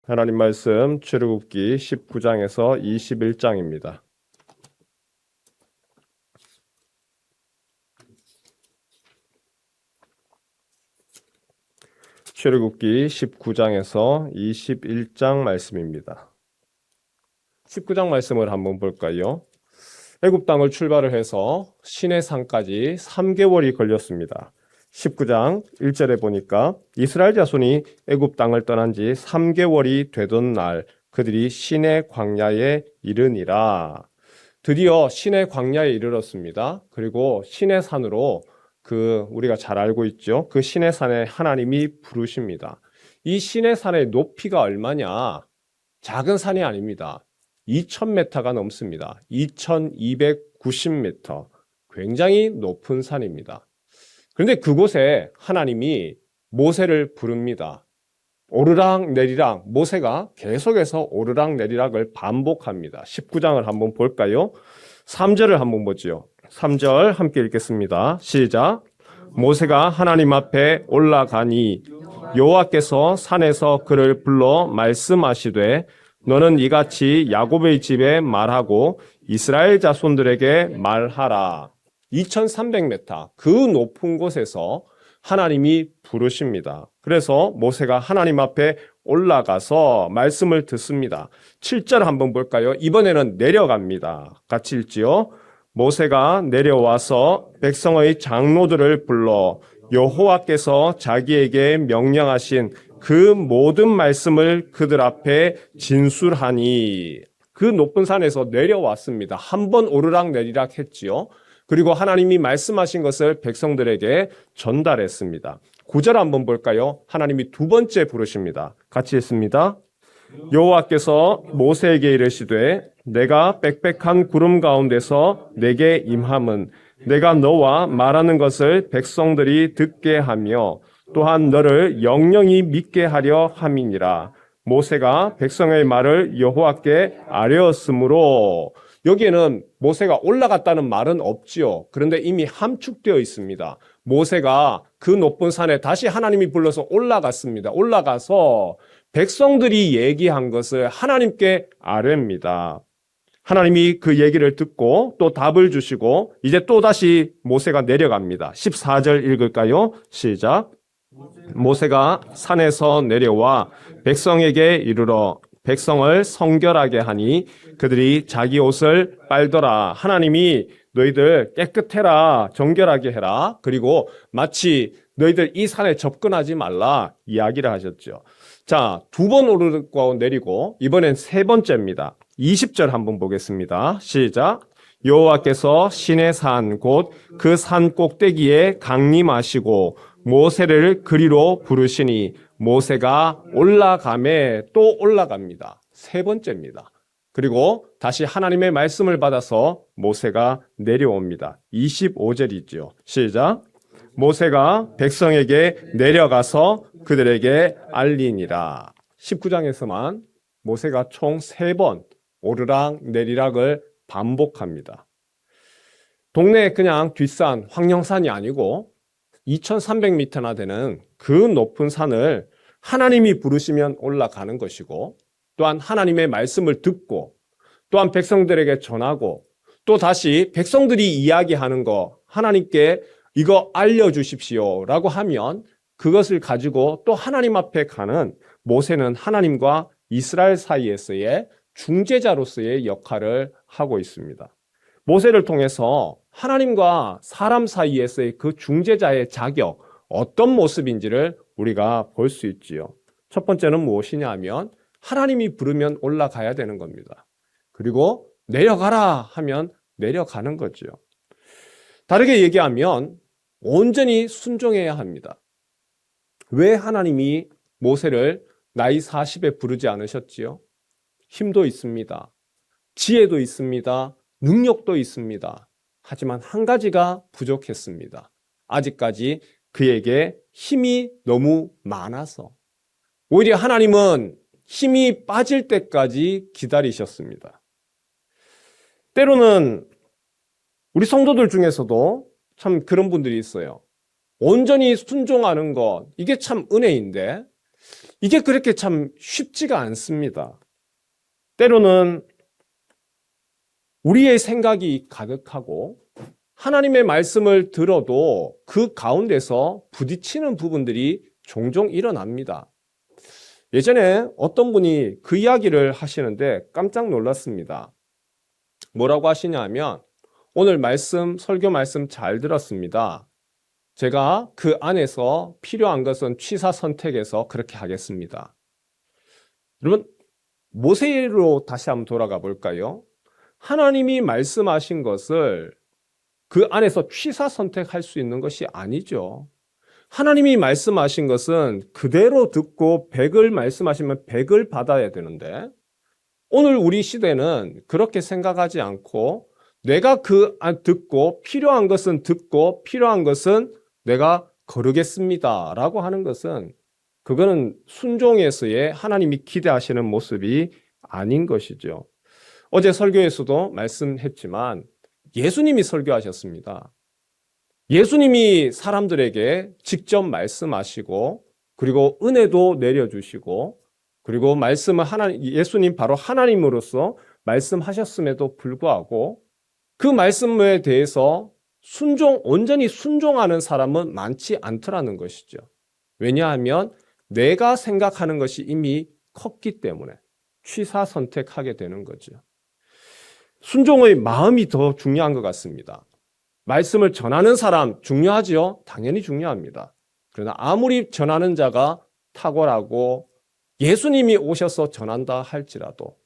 하나님 말씀 출애굽기 19장에서 21장입니다. 출애굽기 19장에서 21장 말씀입니다. 19장 말씀을 한번 볼까요? 애굽 땅을 출발을 해서 시내산까지 3개월이 걸렸습니다. 19장 1절에 보니까 이스라엘 자손이 애굽 땅을 떠난 지 3개월이 되던 날 그들이 시내 광야에 이르니라. 드디어 시내 광야에 이르렀습니다. 그리고 시내산으로 우리가 잘 알고 있죠. 그 시내산에 하나님이 부르십니다. 이 시내산의 높이가 얼마냐? 작은 산이 아닙니다. 2000m가 넘습니다. 2290m. 굉장히 높은 산입니다. 그런데 그곳에 하나님이 모세를 부릅니다. 오르락 내리락, 모세가 계속해서 오르락 내리락을 반복합니다. 19장을 한번 볼까요? 3절을 한번 보죠. 3절 함께 읽겠습니다. 시작. 모세가 하나님 앞에 올라가니 여호와께서 산에서 그를 불러 말씀하시되 너는 이같이 야곱의 집에 말하고 이스라엘 자손들에게 말하라. 2300m 그 높은 곳에서 하나님이 부르십니다. 그래서 모세가 하나님 앞에 올라가서 말씀을 듣습니다. 7절 한번 볼까요? 이번에는 내려갑니다. 같이 읽지요. 모세가 내려와서 백성의 장로들을 불러 여호와께서 자기에게 명령하신 그 모든 말씀을 그들 앞에 진술하니. 그 높은 산에서 내려왔습니다. 한 번 오르락 내리락 했지요. 그리고 하나님이 말씀하신 것을 백성들에게 전달했습니다. 9절 한번 볼까요? 하나님이 두 번째 부르십니다. 같이 읽습니다. 여호와께서 모세에게 이르시되 내가 빽빽한 구름 가운데서 내게 임함은 내가 너와 말하는 것을 백성들이 듣게 하며 또한 너를 영영히 믿게 하려 함이니라. 모세가 백성의 말을 여호와께 아뢰었으므로. 여기에는 모세가 올라갔다는 말은 없지요. 그런데 이미 함축되어 있습니다. 모세가 그 높은 산에 다시 하나님이 불러서 올라갔습니다. 올라가서 백성들이 얘기한 것을 하나님께 아뢰입니다. 하나님이 그 얘기를 듣고 또 답을 주시고 이제 또 다시 모세가 내려갑니다. 14절 읽을까요? 시작. 모세가 산에서 내려와 백성에게 이르러 백성을 성결하게 하니 그들이 자기 옷을 빨더라. 하나님이 너희들 깨끗해라, 정결하게 해라. 그리고 마치 너희들 이 산에 접근하지 말라 이야기를 하셨죠. 자, 두 번 오르고 내리고 이번엔 세 번째입니다. 20절 한번 보겠습니다. 시작. 여호와께서 시내 산 곧 그 산 꼭대기에 강림하시고 모세를 그리로 부르시니 모세가 올라가매 또 올라갑니다. 세 번째입니다. 그리고 다시 하나님의 말씀을 받아서 모세가 내려옵니다. 25절이죠. 시작. 모세가 백성에게 내려가서 그들에게 알리니라. 19장에서만 모세가 총 3번 오르락 내리락을 반복합니다. 동네 그냥 뒷산, 황령산이 아니고 2300m나 되는 그 높은 산을 하나님이 부르시면 올라가는 것이고 또한 하나님의 말씀을 듣고 또한 백성들에게 전하고 또 다시 백성들이 이야기하는 거 하나님께 이거 알려주십시오 라고 하면 그것을 가지고 또 하나님 앞에 가는 모세는 하나님과 이스라엘 사이에서의 중재자로서의 역할을 하고 있습니다. 모세를 통해서 하나님과 사람 사이에서의 그 중재자의 자격, 어떤 모습인지를 우리가 볼 수 있지요. 첫 번째는 무엇이냐 하면 하나님이 부르면 올라가야 되는 겁니다. 그리고 내려가라 하면 내려가는 거죠. 다르게 얘기하면 온전히 순종해야 합니다. 왜 하나님이 모세를 나이 40에 부르지 않으셨지요? 힘도 있습니다. 지혜도 있습니다. 능력도 있습니다. 하지만 한 가지가 부족했습니다. 아직까지 그에게 힘이 너무 많아서. 오히려 하나님은 힘이 빠질 때까지 기다리셨습니다. 때로는 우리 성도들 중에서도 참 그런 분들이 있어요. 온전히 순종하는 것, 이게 참 은혜인데 이게 그렇게 참 쉽지가 않습니다. 때로는 우리의 생각이 가득하고 하나님의 말씀을 들어도 그 가운데서 부딪히는 부분들이 종종 일어납니다. 예전에 어떤 분이 그 이야기를 하시는데 깜짝 놀랐습니다. 뭐라고 하시냐면, 오늘 설교 말씀 잘 들었습니다. 제가 그 안에서 필요한 것은 취사 선택해서 그렇게 하겠습니다. 여러분, 모세로 다시 한번 돌아가 볼까요? 하나님이 말씀하신 것을 그 안에서 취사 선택할 수 있는 것이 아니죠. 하나님이 말씀하신 것은 그대로 듣고 100을 말씀하시면 100을 받아야 되는데, 오늘 우리 시대는 그렇게 생각하지 않고 내가 듣고 필요한 것은 듣고 필요한 것은 내가 거르겠습니다 라고 하는 것은, 그거는 순종에서의 하나님이 기대하시는 모습이 아닌 것이죠. 어제 설교에서도 말씀했지만 예수님이 설교하셨습니다. 예수님이 사람들에게 직접 말씀하시고, 그리고 은혜도 내려주시고, 그리고 말씀을 예수님 바로 하나님으로서 말씀하셨음에도 불구하고 그 말씀에 대해서 온전히 순종하는 사람은 많지 않더라는 것이죠. 왜냐하면 내가 생각하는 것이 이미 컸기 때문에 취사 선택하게 되는 거죠. 순종의 마음이 더 중요한 것 같습니다. 말씀을 전하는 사람 중요하지요? 당연히 중요합니다. 그러나 아무리 전하는 자가 탁월하고 예수님이 오셔서 전한다 할지라도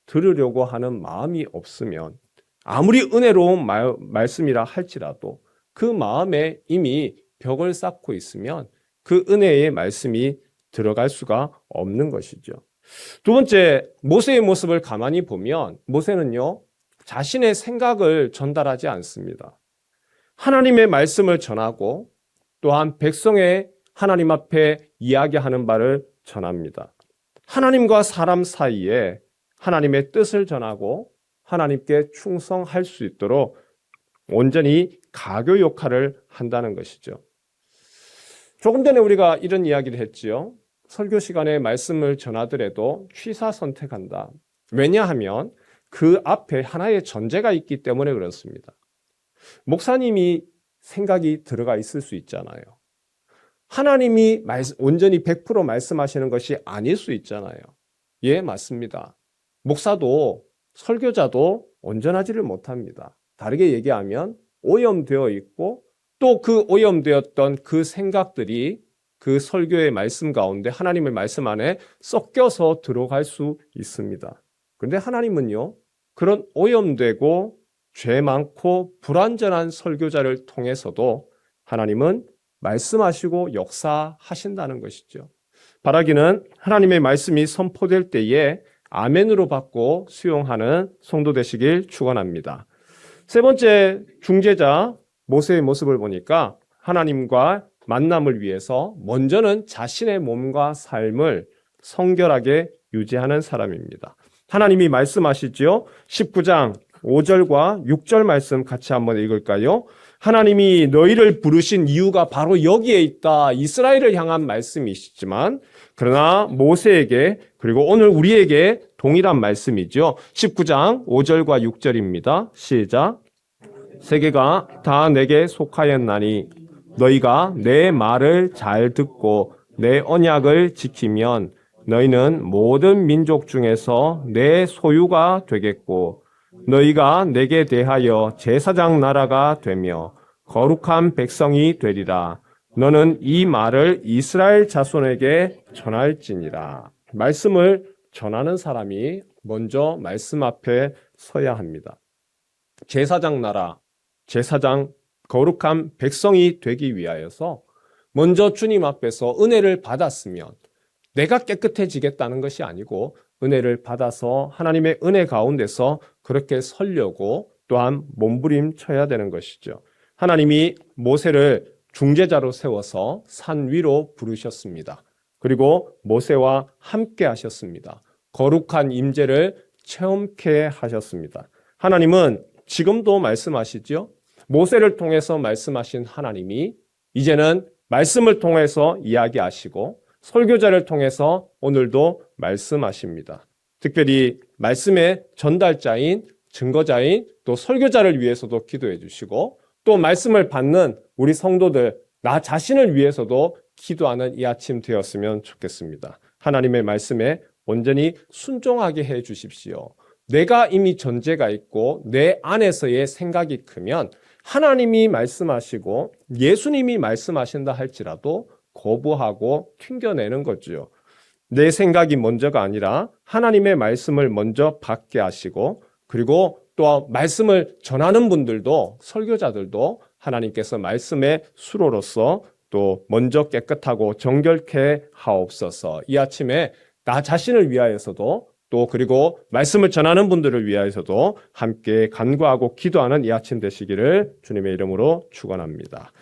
들으려고 하는 마음이 없으면, 아무리 은혜로운 말씀이라 할지라도 그 마음에 이미 벽을 쌓고 있으면 그 은혜의 말씀이 들어갈 수가 없는 것이죠. 두 번째, 모세의 모습을 가만히 보면 모세는요, 자신의 생각을 전달하지 않습니다. 하나님의 말씀을 전하고 또한 백성의 하나님 앞에 이야기하는 바를 전합니다. 하나님과 사람 사이에 하나님의 뜻을 전하고 하나님께 충성할 수 있도록 온전히 가교 역할을 한다는 것이죠. 조금 전에 우리가 이런 이야기를 했지요. 설교 시간에 말씀을 전하더라도 취사 선택한다. 왜냐하면 그 앞에 하나의 전제가 있기 때문에 그렇습니다. 목사님이 생각이 들어가 있을 수 있잖아요. 하나님이 온전히 100% 말씀하시는 것이 아닐 수 있잖아요. 예, 맞습니다. 목사도 설교자도 온전하지를 못합니다. 다르게 얘기하면 오염되어 있고, 또 그 오염되었던 그 생각들이 그 설교의 말씀 가운데 하나님의 말씀 안에 섞여서 들어갈 수 있습니다. 그런데 하나님은요, 그런 오염되고 죄 많고 불완전한 설교자를 통해서도 하나님은 말씀하시고 역사하신다는 것이죠. 바라기는 하나님의 말씀이 선포될 때에 아멘으로 받고 수용하는 성도 되시길 축원합니다. 세 번째, 중재자 모세의 모습을 보니까 하나님과 만남을 위해서 먼저는 자신의 몸과 삶을 성결하게 유지하는 사람입니다. 하나님이 말씀하시죠. 19장 5절과 6절 말씀 같이 한번 읽을까요? 하나님이 너희를 부르신 이유가 바로 여기에 있다. 이스라엘을 향한 말씀이시지만, 그러나 모세에게, 그리고 오늘 우리에게 동일한 말씀이죠. 19장 5절과 6절입니다. 시작. 세계가 다 내게 속하였나니 너희가 내 말을 잘 듣고 내 언약을 지키면 너희는 모든 민족 중에서 내 소유가 되겠고, 너희가 내게 대하여 제사장 나라가 되며 거룩한 백성이 되리라. 너는 이 말을 이스라엘 자손에게 전할지니라. 말씀을 전하는 사람이 먼저 말씀 앞에 서야 합니다. 제사장 나라, 제사장, 거룩한 백성이 되기 위하여서 먼저 주님 앞에서 은혜를 받았으면 내가 깨끗해지겠다는 것이 아니고, 은혜를 받아서 하나님의 은혜 가운데서 그렇게 서려고 또한 몸부림쳐야 되는 것이죠. 하나님이 모세를 중재자로 세워서 산 위로 부르셨습니다. 그리고 모세와 함께 하셨습니다. 거룩한 임재를 체험케 하셨습니다. 하나님은 지금도 말씀하시죠. 모세를 통해서 말씀하신 하나님이 이제는 말씀을 통해서 이야기하시고 설교자를 통해서 오늘도 말씀하십니다. 특별히 말씀의 전달자인 증거자인 또 설교자를 위해서도 기도해 주시고 또 말씀을 받는 우리 성도들 나 자신을 위해서도 기도하는 이 아침 되었으면 좋겠습니다. 하나님의 말씀에 온전히 순종하게 해 주십시오. 내가 이미 전제가 있고 내 안에서의 생각이 크면 하나님이 말씀하시고 예수님이 말씀하신다 할지라도 거부하고 튕겨내는 거죠. 내 생각이 먼저가 아니라 하나님의 말씀을 먼저 받게 하시고 그리고 또 말씀을 전하는 분들도 설교자들도 하나님께서 말씀의 수로로서 또 먼저 깨끗하고 정결케 하옵소서. 이 아침에 나 자신을 위하여서도 또 그리고 말씀을 전하는 분들을 위하여서도 함께 간구하고 기도하는 이 아침 되시기를 주님의 이름으로 축원합니다.